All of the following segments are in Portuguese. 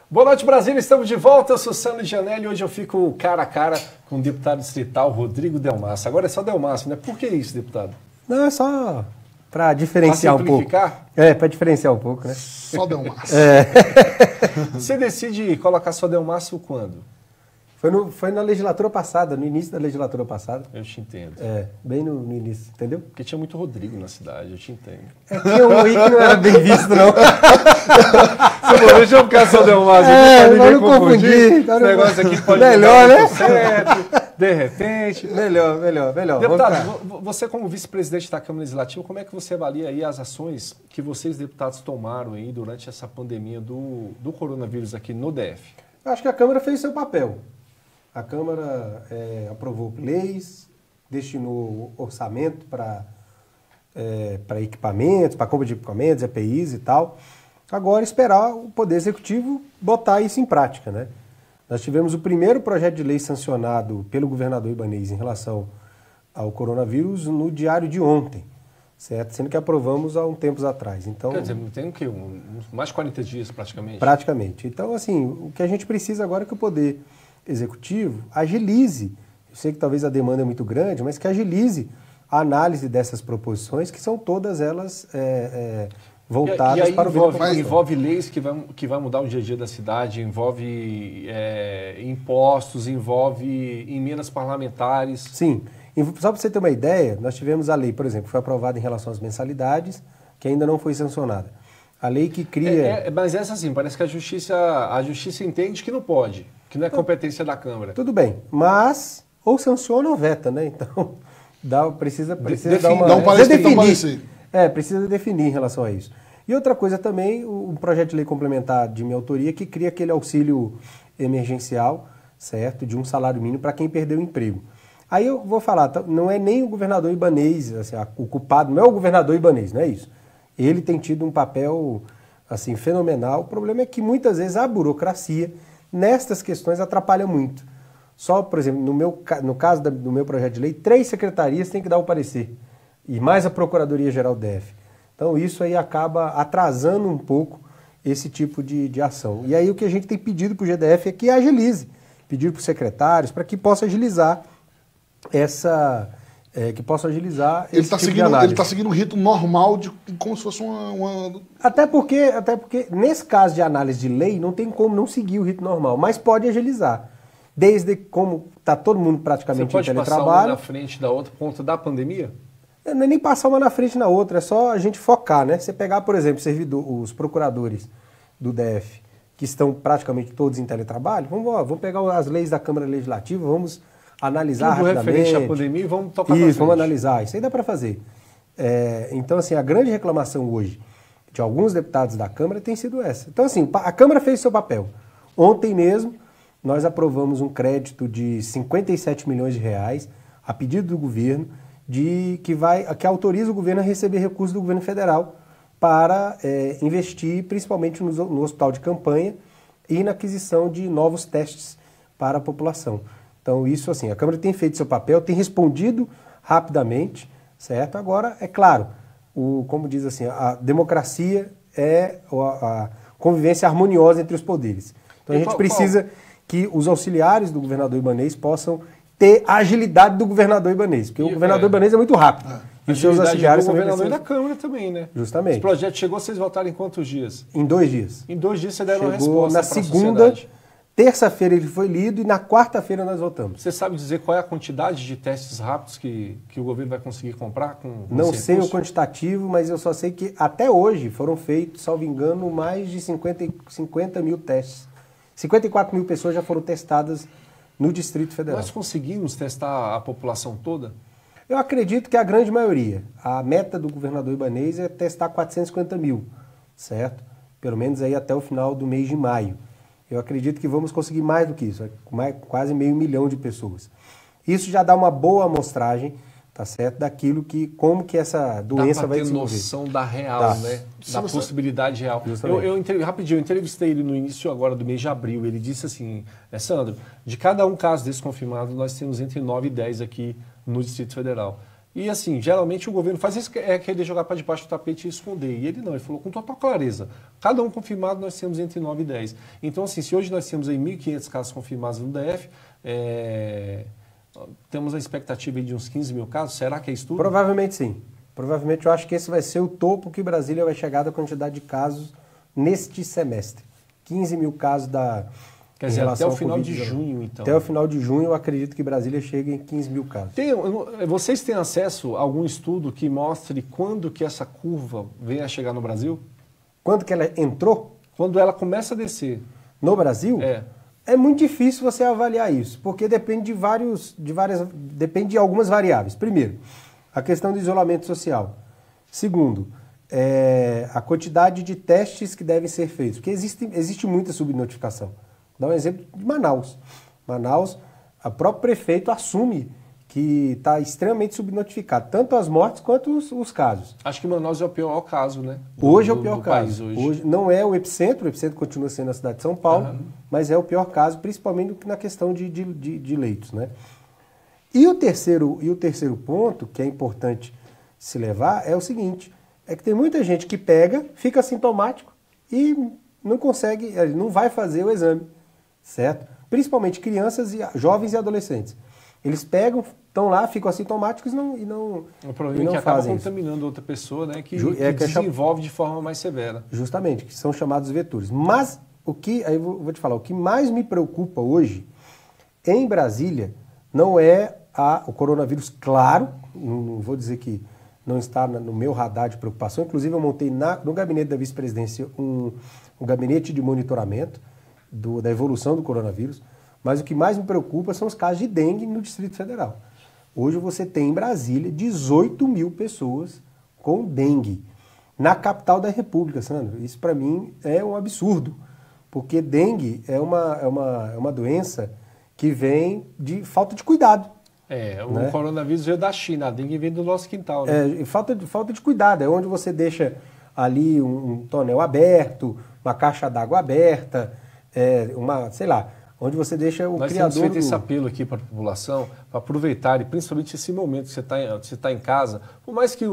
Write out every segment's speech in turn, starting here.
Boa noite, Brasília. Estamos de volta. Eu sou Sandro Gianelli e hoje eu fico cara a cara com o deputado distrital Rodrigo Delmassa. Agora é só Delmassa, né? Por que isso, deputado? Não, é só para diferenciar um pouco. É, para diferenciar um pouco, né? Só Delmassa. Você decide colocar só Delmassa quando? Foi na legislatura passada, no início da legislatura passada. Eu te entendo. É, bem no início, entendeu? Porque tinha muito Rodrigo na cidade, eu te entendo. É, tinha um aí que não era bem visto, não. Deixa eu ficar só Delmassa aqui pra ninguém confundir. Esse negócio aqui pode melhor, né? Certo, de repente. Melhor. Deputado, você como vice-presidente da Câmara Legislativa, como é que você avalia aí as ações que vocês, deputados, tomaram aí durante essa pandemia do coronavírus aqui no DF? Eu acho que a Câmara fez seu papel. A Câmara aprovou leis, destinou orçamento para equipamentos, para compra de equipamentos, EPIs e tal. Agora esperar o Poder Executivo botar isso em prática, né? Nós tivemos o primeiro projeto de lei sancionado pelo governador Ibanez em relação ao coronavírus no diário de ontem, certo? Sendo que aprovamos há um tempos atrás. Então, quer dizer, tem o quê? Mais de 40 dias praticamente? Praticamente. Então, assim, o que a gente precisa agora é que o Poder Executivo agilize, eu sei que talvez a demanda é muito grande, mas que agilize a análise dessas proposições, que são todas elas voltadas para o bem. Envolve leis que vai mudar o dia a dia da cidade, envolve impostos, envolve emendas parlamentares. Sim. Só para você ter uma ideia, nós tivemos a lei, por exemplo, que foi aprovada em relação às mensalidades, que ainda não foi sancionada. A lei que cria... Mas essa sim, parece que a justiça entende que não pode, que não é competência da Câmara. Tudo bem, mas ou sanciona ou veta, né? Então, precisa dar uma... Precisa definir em relação a isso. E outra coisa também, um projeto de lei complementar de minha autoria que cria aquele auxílio emergencial, certo? De um salário mínimo para quem perdeu o emprego. Aí eu vou falar, não é nem o governador Ibanez, assim, o culpado não é o governador Ibanez, não é isso. Ele tem tido um papel assim, fenomenal. O problema é que muitas vezes a burocracia nestas questões atrapalha muito. Só, por exemplo, no caso do meu projeto de lei, 3 secretarias têm que dar o parecer. E mais a Procuradoria-Geral do DF. Então isso aí acaba atrasando um pouco esse tipo de ação. E aí o que a gente tem pedido para o GDF é que agilize. Pedir para os secretários para que possa agilizar ele está seguindo um rito normal, como se fosse uma... Até porque, nesse caso de análise de lei, não tem como não seguir o rito normal, mas pode agilizar. Desde como está todo mundo praticamente em teletrabalho... Você pode passar uma na frente da outra por conta da pandemia? Não é nem passar uma na frente na outra, é só a gente focar, né? Você pegar, por exemplo, os procuradores do DF, que estão praticamente todos em teletrabalho, vamos pegar as leis da Câmara Legislativa, vamos analisar rapidamente. Referente à pandemia e vamos tocar para frente. Vamos analisar. Isso aí dá para fazer. Então, assim, a grande reclamação hoje de alguns deputados da Câmara tem sido essa. Então, assim, a Câmara fez seu papel. Ontem mesmo, nós aprovamos um crédito de 57 milhões de reais, a pedido do governo, que autoriza o governo a receber recursos do governo federal para investir principalmente no hospital de campanha e na aquisição de novos testes para a população. Então isso assim, a Câmara tem feito seu papel, tem respondido rapidamente, certo? Agora, é claro, como diz assim, a democracia é a convivência harmoniosa entre os poderes. Então a gente precisa que os auxiliares do governador Ibanez possam ter a agilidade do governador Ibanez, porque o governador Ibanez é muito rápido. E os seus auxiliares também precisam... O governador da Câmara também, né? Justamente. Esse projeto chegou, vocês votaram em quantos dias? Em 2 dias. Em 2 dias você deram uma resposta para a sociedade. Terça-feira ele foi lido e na quarta-feira nós votamos. Você sabe dizer qual é a quantidade de testes rápidos que o governo vai conseguir comprar com Não sei o quantitativo, mas eu só sei que até hoje foram feitos, salvo engano, mais de 50 mil testes. 54 mil pessoas já foram testadas no Distrito Federal. Nós conseguimos testar a população toda? Eu acredito que a grande maioria. A meta do governador Ibanez é testar 450 mil, certo? Pelo menos aí até o final do mês de maio. Eu acredito que vamos conseguir mais do que isso, quase 500 mil de pessoas. Isso já dá uma boa amostragem, tá certo? Daquilo como que essa doença vai desenvolver. Dá para ter noção da real, né? Da possibilidade real. Rapidinho, eu entrevistei ele no início agora do mês de abril. Ele disse assim, Sandro, de cada um caso desse confirmado, nós temos entre 9 e 10 aqui no Distrito Federal. E assim, geralmente o governo faz isso, é querer jogar para debaixo do tapete e esconder. E ele não, ele falou com total clareza. Cada um confirmado nós temos entre 9 e 10. Então assim, se hoje nós temos aí 1.500 casos confirmados no DF, temos a expectativa de uns 15 mil casos, será que é isso tudo? Provavelmente sim. Provavelmente eu acho que esse vai ser o topo que Brasília vai chegar da quantidade de casos neste semestre. 15 mil casos Quer dizer, até o final de junho, então. Até o final de junho, eu acredito que Brasília chegue em 15 mil casos. Vocês têm acesso a algum estudo que mostre quando que essa curva vem a chegar no Brasil? Quando que ela entrou? Quando ela começa a descer. No Brasil? É muito difícil você avaliar isso, porque depende depende de algumas variáveis. Primeiro, a questão do isolamento social. Segundo, a quantidade de testes que devem ser feitos, porque existe muita subnotificação. Vou dar um exemplo de Manaus. Manaus, o próprio prefeito assume que está extremamente subnotificado, tanto as mortes quanto os casos. Acho que Manaus é o pior caso, né? Hoje é o pior caso. Hoje não é o epicentro continua sendo a cidade de São Paulo, mas é o pior caso, principalmente na questão de leitos, né? E o terceiro ponto, que é importante se levar, é o seguinte, é que tem muita gente que pega, fica assintomático e não consegue, não vai fazer o exame, certo? Principalmente crianças, jovens e adolescentes. Eles pegam, estão lá, ficam assintomáticos e não que acaba contaminando outra pessoa, né? Que desenvolve de forma mais severa. Justamente, que são chamados vetores. Mas, aí eu vou te falar, o que mais me preocupa hoje, em Brasília, não é o coronavírus, claro, não vou dizer que não está no meu radar de preocupação. Inclusive, eu montei no gabinete da vice-presidência um gabinete de monitoramento da evolução do coronavírus. Mas o que mais me preocupa são os casos de dengue no Distrito Federal. Hoje você tem em Brasília 18 mil pessoas com dengue. Na capital da República, Sandro. Isso para mim é um absurdo. Porque dengue é uma doença que vem de falta de cuidado. O coronavírus veio da China, a dengue vem do nosso quintal, né? Falta de cuidado, é onde você deixa ali um tonel aberto, uma caixa d'água aberta, sei lá, onde você deixa o criador... Nós temos feito esse apelo aqui para a população, para aproveitar, e principalmente esse momento que você está em casa, por mais que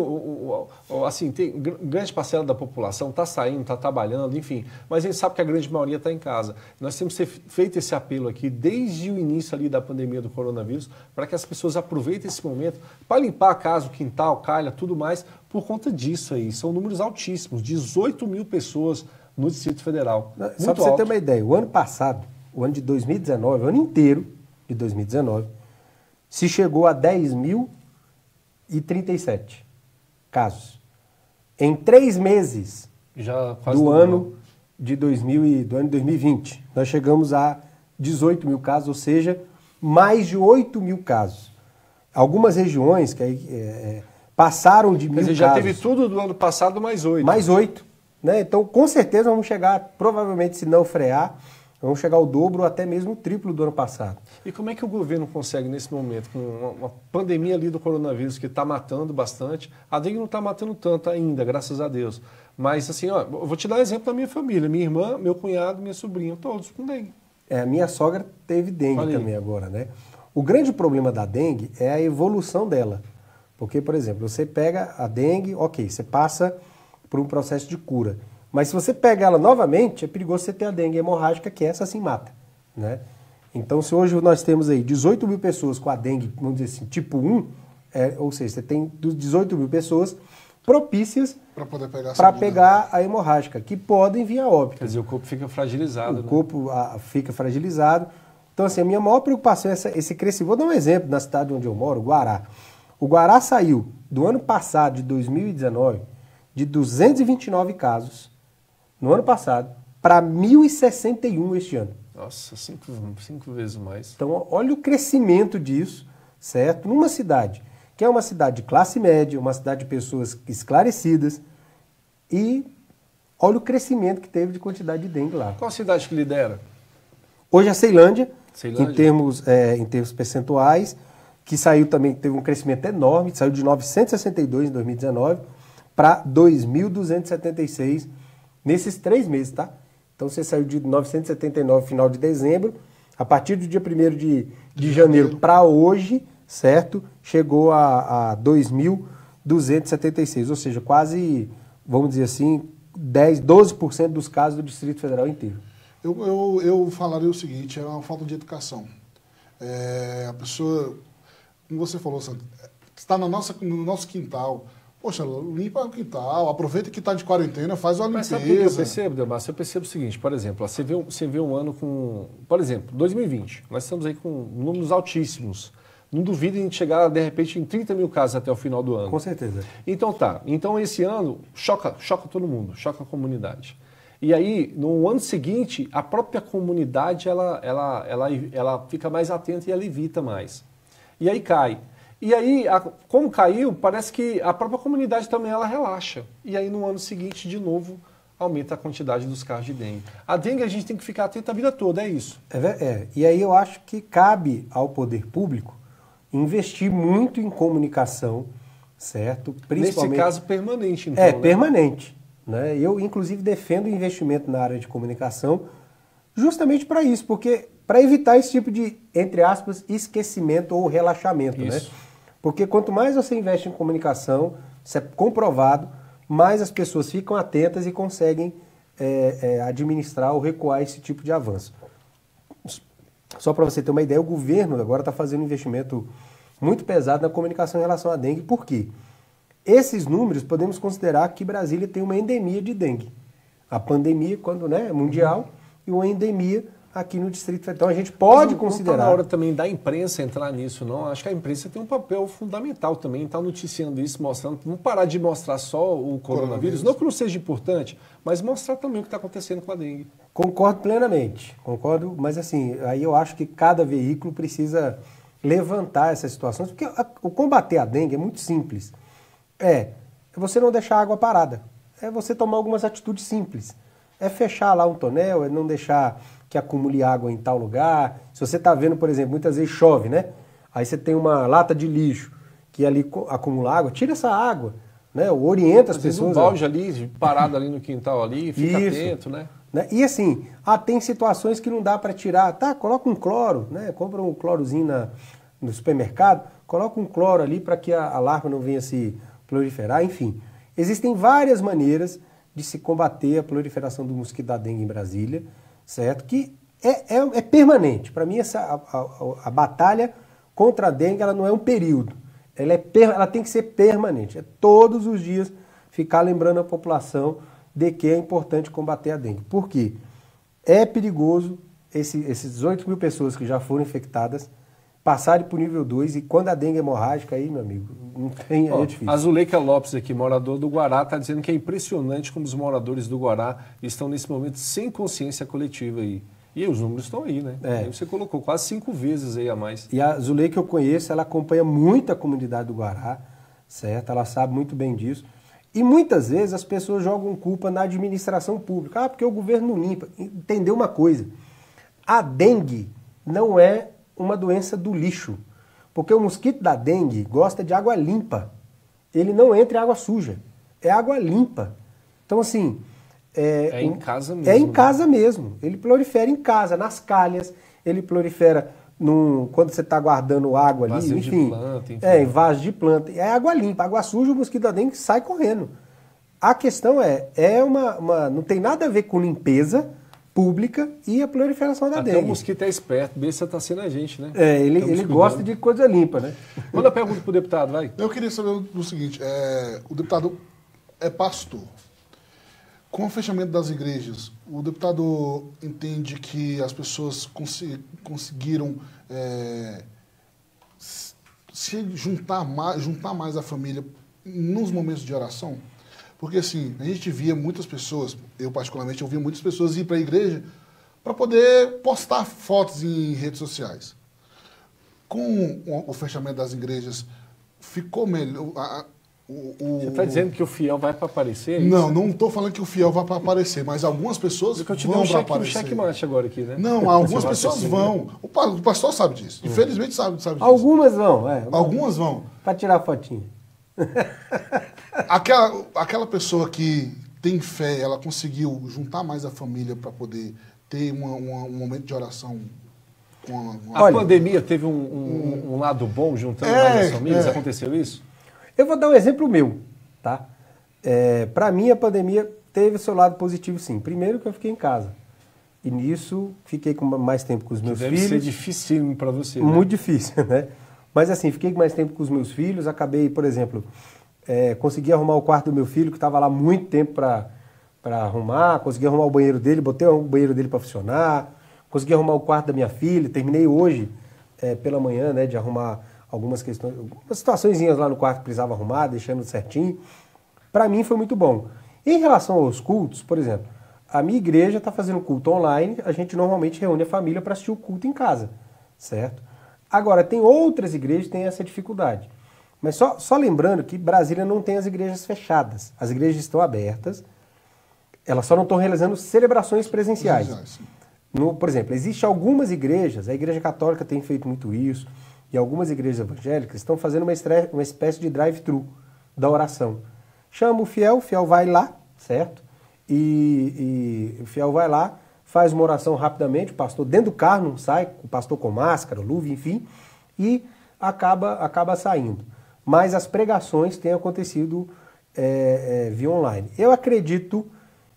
assim, tem grande parcela da população está saindo, está trabalhando, enfim, mas a gente sabe que a grande maioria está em casa. Nós temos feito esse apelo aqui desde o início ali da pandemia do coronavírus, para que as pessoas aproveitem esse momento para limpar a casa, o quintal, calha, tudo mais, por conta disso aí. São números altíssimos, 18 mil pessoas no Distrito Federal. Só para você ter uma ideia, o ano passado, o ano de 2019, o ano inteiro de 2019, se chegou a 10.037 casos. Em 3 meses do ano de 2020, nós chegamos a 18 mil casos, ou seja, mais de 8 mil casos. Algumas regiões que passaram de 1.000 casos. Já teve tudo do ano passado, mais 8. Mais 8. Né? Então, com certeza, vamos chegar, provavelmente, se não frear, vamos chegar ao dobro ou até mesmo o triplo do ano passado. E como é que o governo consegue, nesse momento, com uma pandemia ali do coronavírus que está matando bastante, a dengue não está matando tanto ainda, graças a Deus. Mas, assim, eu vou te dar um exemplo da minha família. Minha irmã, meu cunhado, minha sobrinha, todos com dengue. A minha sogra teve dengue também agora, né? O grande problema da dengue é a evolução dela. Porque, por exemplo, você pega a dengue, ok, você passa por um processo de cura. Mas se você pega ela novamente, é perigoso você ter a dengue hemorrágica, que essa sim mata, né? Então, se hoje nós temos aí 18 mil pessoas com a dengue, vamos dizer assim, tipo 1, ou seja, você tem 18 mil pessoas propícias para pegar a hemorrágica, que podem vir a óbito. Quer dizer, o corpo fica fragilizado. O corpo fica fragilizado. Então, assim, a minha maior preocupação é esse crescimento. Vou dar um exemplo na cidade onde eu moro, Guará. O Guará saiu do ano passado, de 2019, de 229 casos, no ano passado, para 1.061 este ano. Nossa, cinco vezes mais. Então, olha o crescimento disso, certo? Numa cidade que é uma cidade de classe média, uma cidade de pessoas esclarecidas, e olha o crescimento que teve de quantidade de dengue lá. Qual a cidade que lidera? Hoje a Ceilândia. Em termos percentuais, que saiu também, teve um crescimento enorme, saiu de 962 em 2019 para 2.276 nesses 3 meses, tá? Então você saiu de 979 final de dezembro, a partir do dia 1º de janeiro para hoje, certo? Chegou a 2.276, ou seja, quase, vamos dizer assim, 12% dos casos do Distrito Federal inteiro. Eu falaria o seguinte, é uma falta de educação. A pessoa, como você falou, Sandro, está no nosso quintal. Poxa, limpa o quintal, aproveita que está de quarentena, faz uma limpeza. Mas sabe o que eu percebo, Delmar? Eu percebo o seguinte, por exemplo, você vê um ano com... Por exemplo, 2020, nós estamos aí com números altíssimos. Não duvido em chegar, de repente, em 30 mil casos até o final do ano. Com certeza. Então tá. Então esse ano choca todo mundo, choca a comunidade. E aí, no ano seguinte, a própria comunidade ela fica mais atenta e ela evita mais. E aí cai. E aí, como caiu, parece que a própria comunidade também ela relaxa. E aí no ano seguinte, de novo, aumenta a quantidade dos casos de dengue. A dengue a gente tem que ficar atento a vida toda, é isso. E aí eu acho que cabe ao poder público investir muito em comunicação, certo? Principalmente, nesse caso, permanente, então. Né? Permanente. Né? Eu, inclusive, defendo o investimento na área de comunicação justamente para isso, porque para evitar esse tipo de, entre aspas, esquecimento ou relaxamento. Né? Porque quanto mais você investe em comunicação, isso é comprovado, mais as pessoas ficam atentas e conseguem administrar ou recuar esse tipo de avanço. Só para você ter uma ideia, o governo agora está fazendo um investimento muito pesado na comunicação em relação à dengue. Por quê? Esses números podemos considerar que Brasília tem uma endemia de dengue. A pandemia, quando é mundial, e uma endemia aqui no Distrito Federal. Então a gente pode considerar... Não está na hora também da imprensa entrar nisso, não. Acho que a imprensa tem um papel fundamental também, está noticiando isso, mostrando. Vamos parar de mostrar só o coronavírus, não que não seja importante, mas mostrar também o que está acontecendo com a dengue. Concordo plenamente, concordo, mas assim, aí eu acho que cada veículo precisa levantar essas situações, porque o combater a dengue é muito simples. É você não deixar a água parada, é você tomar algumas atitudes simples. É fechar lá um tonel, é não deixar que acumule água em tal lugar. Se você está vendo, por exemplo, muitas vezes chove, né? Aí você tem uma lata de lixo que ali acumula água, tira essa água, né? Orienta as pessoas. Um balde ali, parado ali no quintal ali, fica atento, né? E assim, tem situações que não dá para tirar. Tá, coloca um cloro, né? Compra um clorozinho no supermercado, coloca um cloro ali para que a larva não venha se proliferar, enfim. Existem várias maneiras de se combater a proliferação do mosquito da dengue em Brasília, certo? Que é permanente. Para mim, a batalha contra a dengue ela não é um período. Ela tem que ser permanente. É todos os dias ficar lembrando a população de que é importante combater a dengue. Por quê? É perigoso esses 18 mil pessoas que já foram infectadas passarem para o nível 2 e quando a dengue é hemorrágica, aí, meu amigo, não tem, é difícil. A Zuleika Lopes aqui, morador do Guará, está dizendo que é impressionante como os moradores do Guará estão nesse momento sem consciência coletiva aí. E os números estão aí, né? Aí você colocou quase 5 vezes aí a mais. E a Zuleika que eu conheço, ela acompanha muito a comunidade do Guará, certo? Ela sabe muito bem disso. E muitas vezes as pessoas jogam culpa na administração pública. Porque o governo não limpa. Entendeu uma coisa? A dengue não é uma doença do lixo. Porque o mosquito da dengue gosta de água limpa. Ele não entra em água suja. É água limpa. Então, assim... em casa mesmo. É em casa mesmo. Ele prolifera em casa, nas calhas. Ele prolifera quando você está guardando água ali, vaso enfim. De planta, enfim. Em vaso de planta. É água limpa. Água suja, o mosquito da dengue sai correndo. A questão não tem nada a ver com limpeza pública e a proliferação da dengue. Até o mosquito é esperto, besta está sendo a gente, né? Ele gosta de coisa limpa, né? Manda a pergunta para o deputado, vai. Eu queria saber o seguinte, o deputado é pastor. Com o fechamento das igrejas, o deputado entende que as pessoas conseguiram se juntar mais a família nos momentos de oração? Porque assim, a gente via muitas pessoas, eu particularmente, eu via muitas pessoas ir para a igreja para poder postar fotos em redes sociais. Com o fechamento das igrejas, ficou melhor... Você está dizendo que o fiel vai para aparecer? Não estou falando que o fiel vai para aparecer, mas algumas pessoas vão para aparecer. Um checkmate agora aqui, né? Não, algumas pessoas vão. O pastor sabe disso. Infelizmente sabe disso. Algumas vão, Algumas vão. Para tirar fotinha. Aquela pessoa que tem fé, ela conseguiu juntar mais a família para poder ter um momento de oração A pandemia teve um lado bom juntando mais as famílias? Aconteceu isso? Eu vou dar um exemplo meu, tá? Para mim, a pandemia teve seu lado positivo, sim. Primeiro que eu fiquei em casa. E nisso, fiquei com mais tempo com os meus filhos. Deve ser dificílimo para você, né? Muito difícil, né? Mas assim, fiquei com mais tempo com os meus filhos. Acabei, por exemplo, consegui arrumar o quarto do meu filho, que estava lá muito tempo para arrumar. Consegui arrumar o banheiro dele, botei o banheiro dele para funcionar. Consegui arrumar o quarto da minha filha. Terminei hoje, pela manhã, né, de arrumar algumas questões, algumas situaçõezinhas lá no quarto que precisava arrumar, deixando certinho. Para mim foi muito bom. Em relação aos cultos, por exemplo, a minha igreja está fazendo culto online, a gente normalmente reúne a família para assistir o culto em casa, certo? Agora, tem outras igrejas que têm essa dificuldade. Mas só lembrando que Brasília não tem as igrejas fechadas. As igrejas estão abertas, elas só não estão realizando celebrações presenciais. Por exemplo, existem algumas igrejas, a Igreja Católica tem feito muito isso, e algumas igrejas evangélicas estão fazendo uma espécie de drive-thru da oração. Chama o fiel vai lá, certo? E o fiel vai lá, faz uma oração rapidamente, o pastor dentro do carro, não sai, o pastor com máscara, luva, enfim, e acaba saindo. Mas as pregações têm acontecido via online. Eu acredito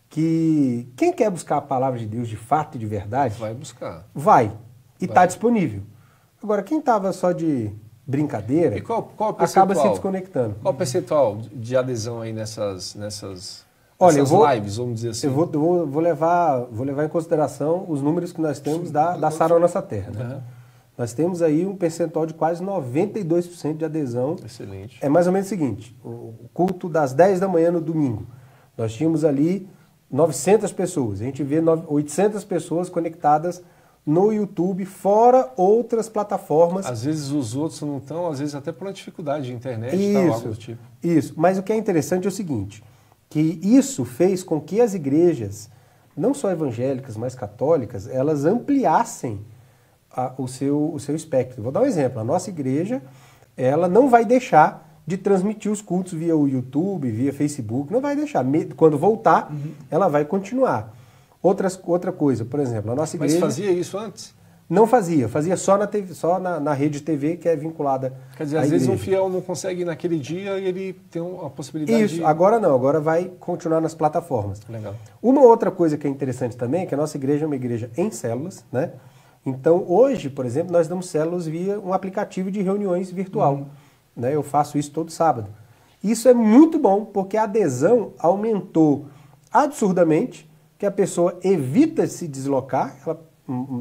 que quem quer buscar a palavra de Deus de fato e de verdade... Vai buscar. Vai. E está disponível. Agora, quem estava só de brincadeira, e qual acaba se desconectando. Qual o percentual de adesão aí nessas lives, vamos dizer assim? Eu vou levar em consideração os números que nós temos da Sara Nossa Terra. Né? Uhum. Nós temos aí um percentual de quase 92% de adesão. Excelente. É mais ou menos o seguinte, o culto das 10 da manhã no domingo, nós tínhamos ali 900 pessoas. A gente vê 800 pessoas conectadas no YouTube, fora outras plataformas. Às vezes os outros não estão, às vezes até por uma dificuldade de internet e tal, algo do tipo. Isso, mas o que é interessante é o seguinte, que isso fez com que as igrejas, não só evangélicas, mas católicas, elas ampliassem o seu espectro. Vou dar um exemplo, a nossa igreja, ela não vai deixar de transmitir os cultos via o YouTube, via Facebook, não vai deixar. Quando voltar, ela vai continuar. Outra coisa, por exemplo, a nossa igreja... Mas fazia isso antes? Não fazia só na TV, só na rede TV que é vinculada. Quer dizer, às vezes um fiel não consegue ir naquele dia e ele tem uma possibilidade Isso, agora não, agora vai continuar nas plataformas. Legal. Uma outra coisa que é interessante também é que a nossa igreja é uma igreja em células, né? Então hoje, por exemplo, nós damos células via um aplicativo de reuniões virtual. Né? Eu faço isso todo sábado. Isso é muito bom, porque a adesão aumentou absurdamente, que a pessoa evita se deslocar, ela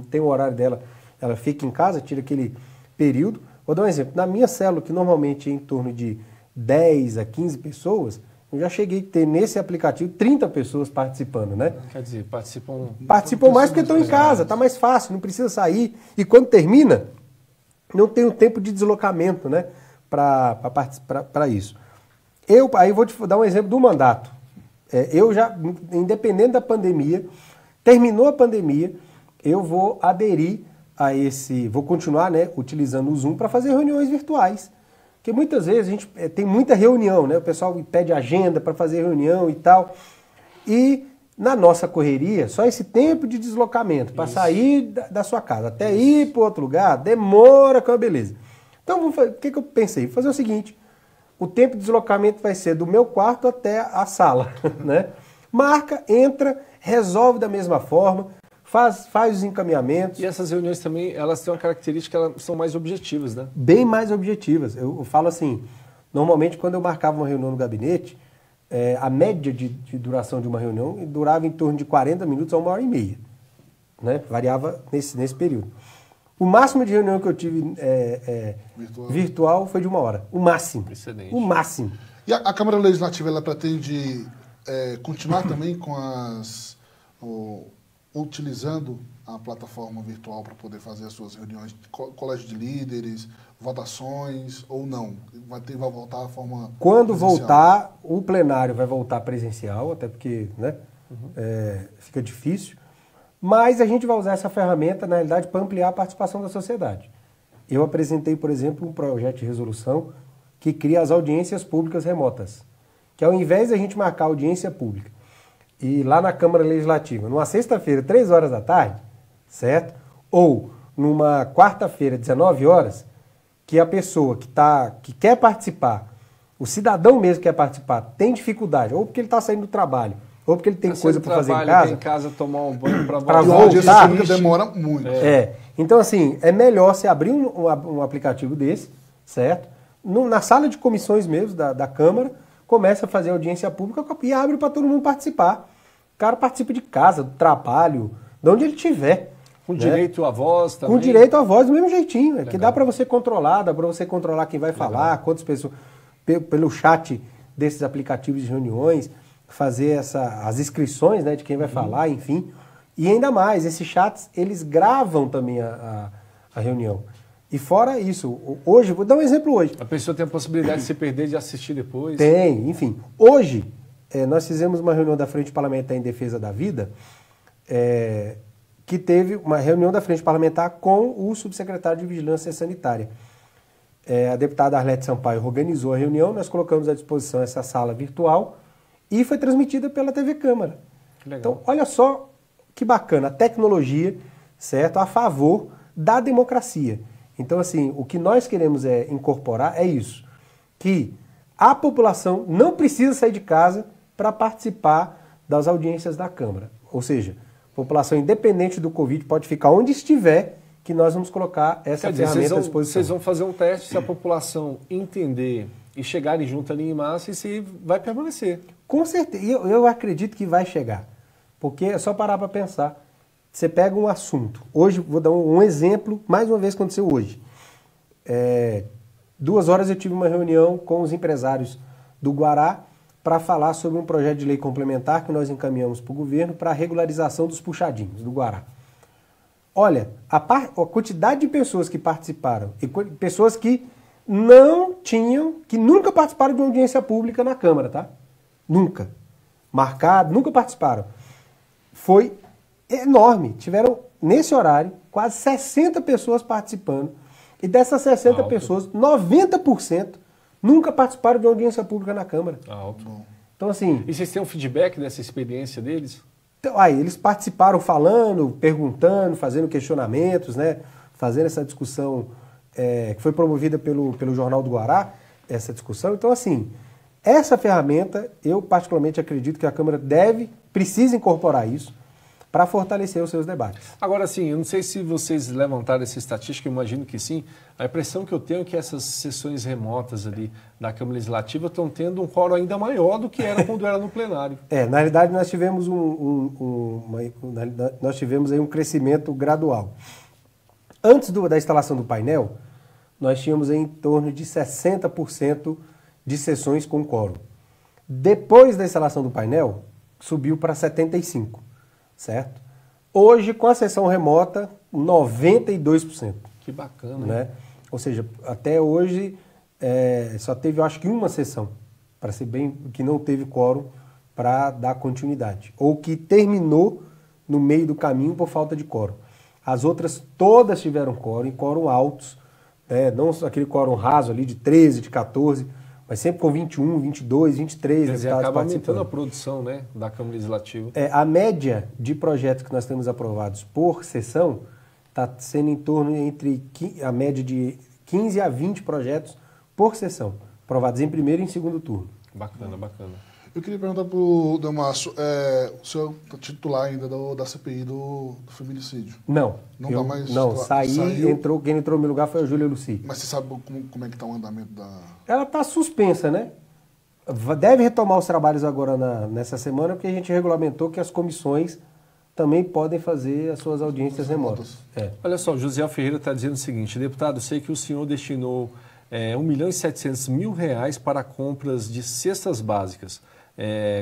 tem o horário dela, ela fica em casa, tira aquele período. Vou dar um exemplo, na minha célula, que normalmente é em torno de 10 a 15 pessoas, eu já cheguei a ter nesse aplicativo 30 pessoas participando, né? Quer dizer, participam mais porque estão em casa, está mais fácil, não precisa sair. E quando termina, não tem o tempo de deslocamento, né? Para isso. Aí vou te dar um exemplo do mandato. Eu já, independente da pandemia, terminou a pandemia, eu vou aderir a vou continuar, né, utilizando o Zoom para fazer reuniões virtuais. Porque muitas vezes a gente tem muita reunião, né? O pessoal pede agenda para fazer reunião e tal. E na nossa correria, só esse tempo de deslocamento para sair da sua casa até ir para outro lugar, demora com a beleza. Então, o que eu pensei? Vou fazer o seguinte, o tempo de deslocamento vai ser do meu quarto até a sala, né? Marca, entra, resolve da mesma forma, faz os encaminhamentos. E essas reuniões também, elas têm uma característica, elas são mais objetivas, né? Bem mais objetivas. Eu falo assim, normalmente quando eu marcava uma reunião no gabinete, a média de duração de uma reunião durava em torno de 40 minutos a 1h30, né? Variava nesse período. O máximo de reunião que eu tive virtual foi de 1 hora. O máximo. Excelente. O máximo. E a Câmara Legislativa, ela pretende continuar também com utilizando a plataforma virtual para poder fazer as suas reuniões, colégio de líderes, votações, ou não? Vai voltar a forma Quando presencial? voltar, o plenário vai voltar presencial, até porque, né, fica difícil. Mas a gente vai usar essa ferramenta, na realidade, para ampliar a participação da sociedade. Eu apresentei, por exemplo, um projeto de resolução que cria as audiências públicas remotas. Que ao invés de a gente marcar audiência pública e lá na Câmara Legislativa, numa sexta-feira, 3 horas da tarde, certo? Ou numa quarta-feira, 19 horas, que a pessoa que quer participar, o cidadão mesmo que quer participar, tem dificuldade, ou porque ele está saindo do trabalho, ou porque ele tem coisa para fazer em casa. Em casa tomar um banho para Pra E a audiência voltar. pública demora muito. Então, assim, é melhor você abrir um aplicativo desse, certo? Na sala de comissões mesmo da Câmara, começa a fazer audiência pública e abre para todo mundo participar. O cara participa de casa, do trabalho, de onde ele estiver. Com né? direito à voz também. Com direito à voz do mesmo jeitinho. Que dá para você controlar, dá para você controlar quem vai falar, quantas pessoas, pelo chat desses aplicativos de reuniões, fazer as inscrições, né, de quem vai falar, enfim. E ainda mais, esses chats, eles gravam também a reunião. E fora isso, hoje, vou dar um exemplo hoje. A pessoa tem a possibilidade de se perder, de assistir depois. Tem, enfim. Hoje, nós fizemos uma reunião da Frente Parlamentar em Defesa da Vida, que teve uma reunião da Frente Parlamentar com o subsecretário de Vigilância Sanitária. A deputada Arlete Sampaio organizou a reunião, nós colocamos à disposição essa sala virtual e foi transmitida pela TV Câmara. Que legal. Então, olha só que bacana, a tecnologia, certo, a favor da democracia. Então, assim, o que nós queremos incorporar é isso, que a população não precisa sair de casa para participar das audiências da Câmara. Ou seja, a população, independente do Covid, pode ficar onde estiver, que nós vamos colocar essa ferramenta à disposição. Vocês vão fazer um teste, se a população entender e chegarem junto ali em massa, e se vai permanecer. Com certeza, eu acredito que vai chegar, porque é só parar para pensar. Você pega um assunto, hoje, vou dar um exemplo, mais uma vez aconteceu hoje. 2 horas eu tive uma reunião com os empresários do Guará para falar sobre um projeto de lei complementar que nós encaminhamos para o governo para a regularização dos puxadinhos do Guará. Olha, a quantidade de pessoas que participaram, e pessoas que nunca participaram de uma audiência pública na Câmara, tá? Nunca. Marcado, nunca participaram. Foi enorme. Tiveram, nesse horário, quase 60 pessoas participando. E dessas 60 pessoas, 90% nunca participaram de uma audiência pública na Câmara. Alto. Então, assim... E vocês têm um feedback dessa experiência deles? Então, aí, eles participaram falando, perguntando, fazendo questionamentos, né? Fazendo essa discussão que foi promovida pelo Jornal do Guará, essa discussão. Então, assim, essa ferramenta, eu particularmente acredito que a Câmara precisa incorporar isso para fortalecer os seus debates. Agora, sim, eu não sei se vocês levantaram essa estatística, eu imagino que sim. A impressão que eu tenho é que essas sessões remotas ali da Câmara Legislativa estão tendo um quórum ainda maior do que era quando era no plenário. Na realidade, nós tivemos nós tivemos aí um crescimento gradual. Antes da instalação do painel, nós tínhamos em torno de 60% de sessões com quórum. Depois da instalação do painel, subiu para 75%. Certo? Hoje, com a sessão remota, 92%. Que bacana. Né? Ou seja, até hoje só teve, eu acho que uma sessão, para ser bem, que não teve quórum para dar continuidade. Ou que terminou no meio do caminho por falta de quórum. As outras todas tiveram quórum, e quórum altos, não aquele quórum raso ali de 13, de 14, mas sempre com 21, 22, 23 Quer dizer, deputados acaba aumentando participando. a produção, né, da Câmara Legislativa. A média de projetos que nós temos aprovados por sessão está sendo em torno a média de 15 a 20 projetos por sessão, aprovados em primeiro e em segundo turno. Bacana, bacana. Eu queria perguntar para o Delmaço, o senhor está titular ainda da CPI do feminicídio? Não. Não dá mais Não, titular? Saiu. quem entrou no meu lugar foi a Júlia Luci. Mas você sabe como é que está o andamento da... Ela está suspensa, né? Deve retomar os trabalhos agora nessa semana, porque a gente regulamentou que as comissões também podem fazer as suas audiências remotas. Olha só, o José Ferreira está dizendo o seguinte: deputado, sei que o senhor destinou R$1.700.000 para compras de cestas básicas.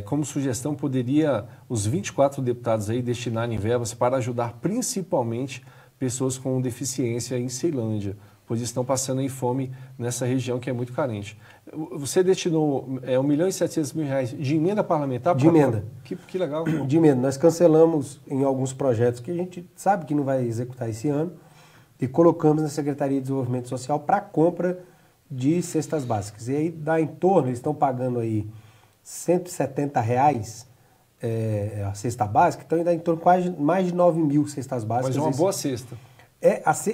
Como sugestão, poderia os 24 deputados aí destinarem verbas para ajudar principalmente pessoas com deficiência em Ceilândia, pois estão passando em fome nessa região que é muito carente. Você destinou R$1.700.000 de emenda parlamentar? De emenda. Que legal. De emenda. Nós cancelamos em alguns projetos que a gente sabe que não vai executar esse ano e colocamos na Secretaria de Desenvolvimento Social para compra de cestas básicas. E aí dá em torno, eles estão pagando aí R$170 a cesta básica, então dá em torno de quase mais de 9 mil cestas básicas. Mas é uma boa cesta.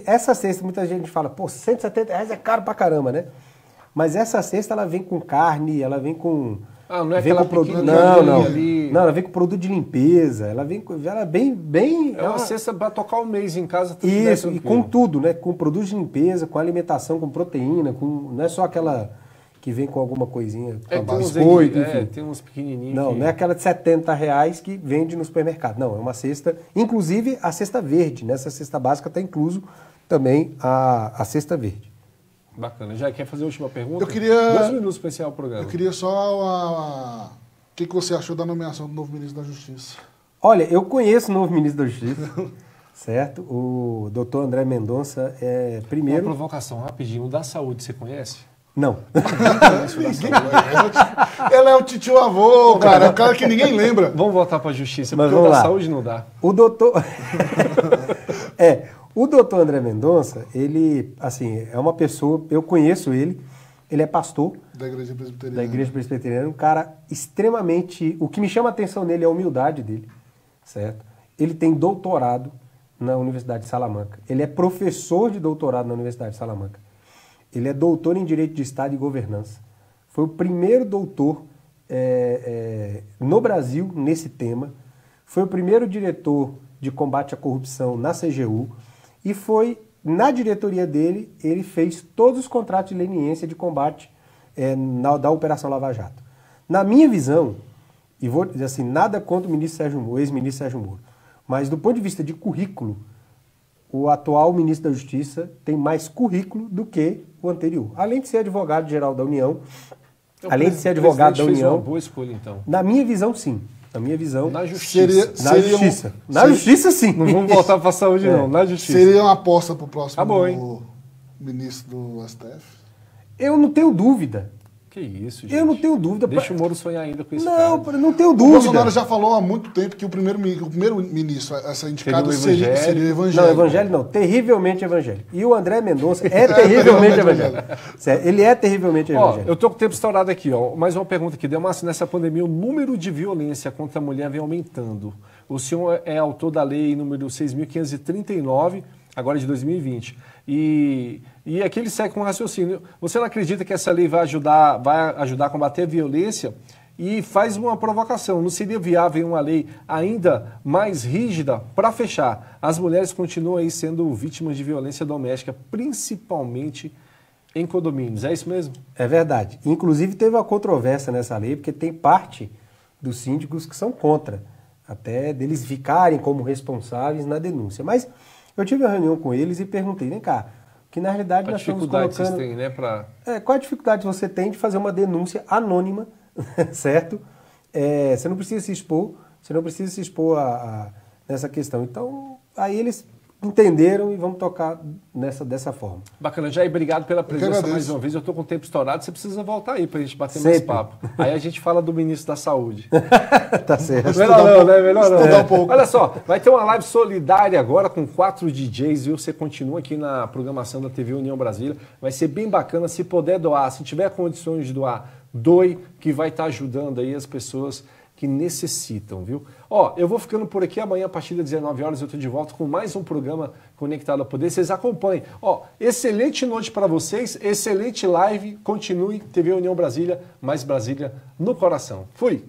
Essa cesta, muita gente fala, pô, R$170 é caro pra caramba, né? Mas essa cesta, ela vem com carne, ela vem com... Ah, não é vem aquela com produto, pequenininha ali. não, ela vem com produto de limpeza, ela é bem... É uma cesta para tocar um mês em casa. Isso, e com tudo, né? Com produto de limpeza, com alimentação, com proteína, não é só aquela que vem com alguma coisinha, com biscoito, enfim. Tem uns pequenininhos. Não é aquela de R$70 que vende no supermercado. Não, é uma cesta, inclusive a cesta verde. Nessa cesta básica está incluso também a cesta verde. Bacana. Já quer fazer a última pergunta? Eu queria... 2 minutos para encerrar o programa. Eu queria só... O que você achou da nomeação do novo ministro da Justiça? Olha, eu conheço o novo ministro da Justiça, certo? O doutor André Mendonça é primeiro... Uma provocação, rapidinho. O da saúde, você conhece? Não. Ela é o titio avô, cara. É o cara que ninguém lembra. Vamos voltar para a Justiça, mas porque o da saúde não dá. O doutor... O doutor André Mendonça, ele, assim, é uma pessoa, eu conheço ele é pastor da Igreja Presbiteriana. Da Igreja Presbiteriana, um cara extremamente... O que me chama a atenção nele é a humildade dele, certo? Ele tem doutorado na Universidade de Salamanca. Ele é professor de doutorado na Universidade de Salamanca. Ele é doutor em Direito de Estado e Governança. Foi o primeiro doutor no Brasil nesse tema. Foi o primeiro diretor de combate à corrupção na CGU. E foi, na diretoria dele, ele fez todos os contratos de leniência de combate da Operação Lava Jato. Na minha visão, e vou dizer assim, nada contra o ministro Sérgio Moro, ex-ministro Sérgio Moro, mas do ponto de vista de currículo, o atual ministro da Justiça tem mais currículo do que o anterior. Além de ser advogado-geral da União, além de ser advogado da União... fez uma boa escolha, então. Na minha visão, sim. Na minha visão... Na Justiça. Na Justiça, sim. Não vamos voltar para a saúde, não. Na Justiça. Seria uma aposta para o próximo ministro do STF? Eu não tenho dúvida. Que isso, gente. Eu não tenho dúvida. Deixa o Moro sonhar ainda com esse cara. Não tenho O dúvida. Bolsonaro já falou há muito tempo que o primeiro ministro a ser indicado seria evangélico. Não, evangélico não. Terrivelmente evangélico. E o André Mendonça é terrivelmente evangélico. Ele é terrivelmente evangélico. Eu estou com o tempo estourado aqui. Mais uma pergunta aqui. Márcio, nessa pandemia, o número de violência contra a mulher vem aumentando. O senhor é autor da lei número 6.539, agora de 2020. E aqui ele segue com um raciocínio. Você não acredita que essa lei vai ajudar a combater a violência? E faz uma provocação. Não seria viável uma lei ainda mais rígida? Para fechar, as mulheres continuam aí sendo vítimas de violência doméstica, principalmente em condomínios. É isso mesmo? É verdade. Inclusive teve uma controvérsia nessa lei, porque tem parte dos síndicos que são contra, até deles ficarem como responsáveis na denúncia. Mas eu tive uma reunião com eles e perguntei, vem cá, que na realidade nós estamos colocando... Qual a dificuldade vocês têm, né? Qual a dificuldade você tem de fazer uma denúncia anônima, certo? Você não precisa se expor, nessa questão. Então, aí eles entenderam e vamos tocar dessa forma. Bacana, Jair, obrigado pela presença mais uma vez. Eu estou com o tempo estourado, você precisa voltar aí para a gente bater mais papo. Aí a gente fala do ministro da Saúde. Tá certo. Melhor não, né? Melhor não. Um pouco. Olha só, vai ter uma live solidária agora com 4 DJs, viu? Você continua aqui na programação da TV União Brasília. Vai ser bem bacana, se puder doar, se tiver condições de doar, doe, que vai estar ajudando aí as pessoas que necessitam, viu? Eu vou ficando por aqui. Amanhã, a partir das 19 horas, eu estou de volta com mais um programa Conectado ao Poder. Vocês acompanhem. Excelente noite para vocês, excelente live. Continue, TV União Brasília, mais Brasília no coração. Fui!